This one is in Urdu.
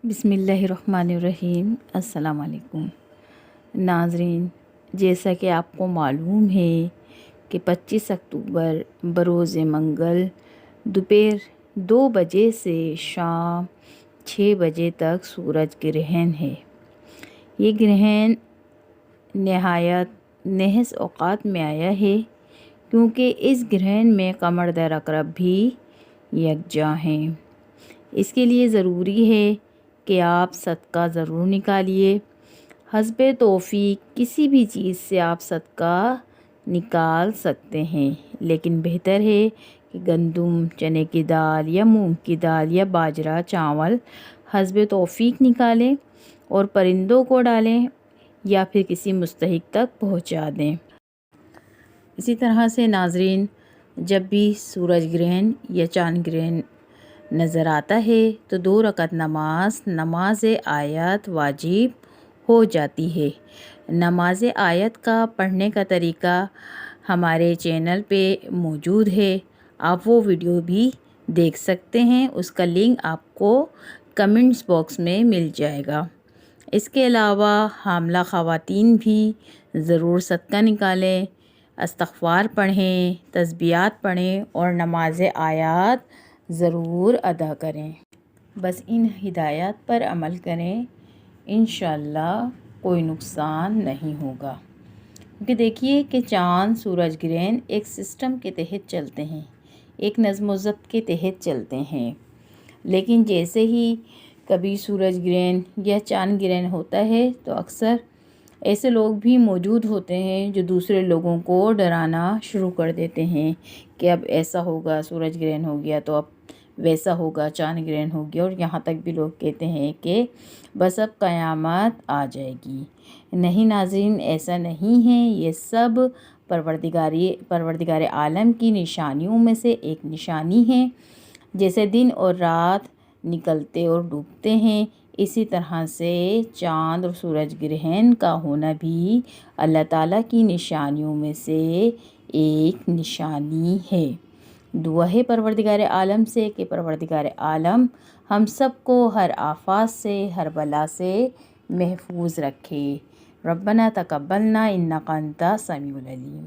بسم اللہ الرحمن الرحیم۔ السلام علیکم ناظرین، جیسا کہ آپ کو معلوم ہے کہ 25 اکتوبر بروز منگل دوپہر 2 بجے سے شام 6 بجے تک سورج گرہن ہے۔ یہ گرہن نہایت نحس اوقات میں آیا ہے کیونکہ اس گرہن میں قمر در عقرب بھی یکجاں ہیں۔ اس کے لیے ضروری ہے کہ آپ صدقہ ضرور نکالیے۔ حسب توفیق کسی بھی چیز سے آپ صدقہ نکال سکتے ہیں، لیکن بہتر ہے کہ گندم، چنے کی دال یا مونگ کی دال یا باجرہ، چاول حسب توفیق نکالیں اور پرندوں کو ڈالیں یا پھر کسی مستحق تک پہنچا دیں۔ اسی طرح سے ناظرین، جب بھی سورج گرہن یا چاند گرہن نظر آتا ہے تو 2 رکعت نماز آیت واجب ہو جاتی ہے۔ نماز آیت کا پڑھنے کا طریقہ ہمارے چینل پہ موجود ہے، آپ وہ ویڈیو بھی دیکھ سکتے ہیں، اس کا لنک آپ کو کمنٹس باکس میں مل جائے گا۔ اس کے علاوہ حاملہ خواتین بھی ضرور صدقہ نکالیں، استغفار پڑھیں، تسبیحات پڑھیں اور نماز آیات ضرور ادا کریں۔ بس ان ہدایات پر عمل کریں، انشاءاللہ کوئی نقصان نہیں ہوگا۔ کیونکہ دیکھیے کہ چاند سورج گرہن ایک سسٹم کے تحت چلتے ہیں، ایک نظم و ضبط کے تحت چلتے ہیں، لیکن جیسے ہی کبھی سورج گرہن یا چاند گرہن ہوتا ہے تو اکثر ایسے لوگ بھی موجود ہوتے ہیں جو دوسرے لوگوں کو ڈرانا شروع کر دیتے ہیں کہ اب ایسا ہوگا، سورج گرہن ہو گیا تو اب ویسا ہوگا، چاند گرہن ہو گیا، اور یہاں تک بھی لوگ کہتے ہیں کہ بس اب قیامت آ جائے گی۔ نہیں ناظرین، ایسا نہیں ہے، یہ سب پروردگار عالم کی نشانیوں میں سے ایک نشانی ہے۔ جیسے دن اور رات نکلتے اور ڈوبتے ہیں، اسی طرح سے چاند اور سورج گرہن کا ہونا بھی اللہ تعالیٰ کی نشانیوں میں سے ایک نشانی ہے۔ دعا ہے پروردگار عالم سے کہ پروردگار عالم ہم سب کو ہر آفات سے، ہر بلا سے محفوظ رکھے۔ ربنا تقبلنا انک انت السمیع العلیم۔